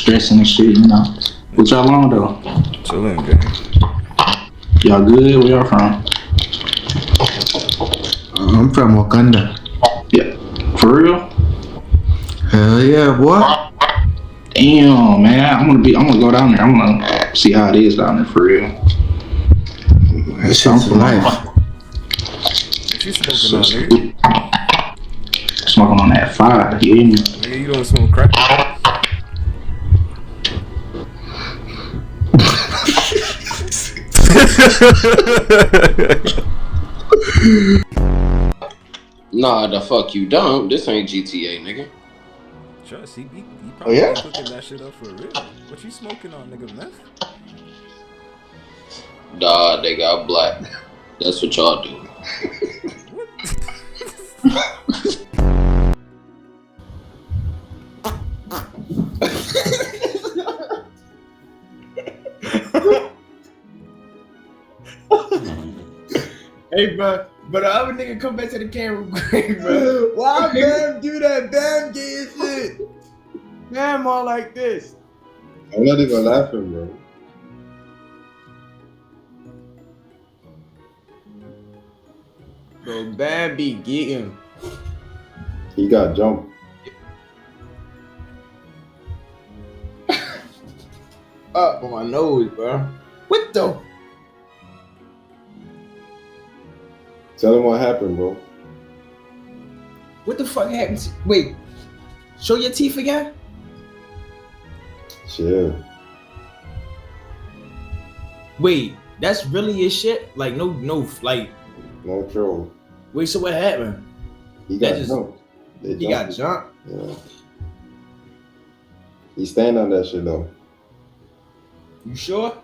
stressing and shit, you know. What y'all on though? Chilling, gang. Y'all good? Where y'all from? I'm from Wakanda. Yeah. For real? Hell yeah, boy. Damn, man. I'm gonna go down there. I'm gonna see how it is down there for real. That shit's life. What you smoking on, nigga? Smoking on that fire, you hear me? Nigga, you don't smoke crack? Nah, the fuck you don't. This ain't GTA, nigga. Trust, he probably yeah? be cooking that shit up for real. What you smoking on, nigga? Meth? Nah, they got black. That's what y'all do. Hey, bro. But the other nigga come back to the camera quick, bro. Why Bam do that? Bam get his shit. Bam all like this. I'm not even laughing, bro. Bro, Bam be geeking. He got jumped. Up on my nose, bro. What the? Tell him what happened, bro. What the fuck happened? Wait. Show your teeth again? Chill. Wait, that's really your shit? Like, no, like, No troll. wait, so what happened? He That got just- jumped. They He got jumped. jumped? Yeah. He stand on that shit though. You sure?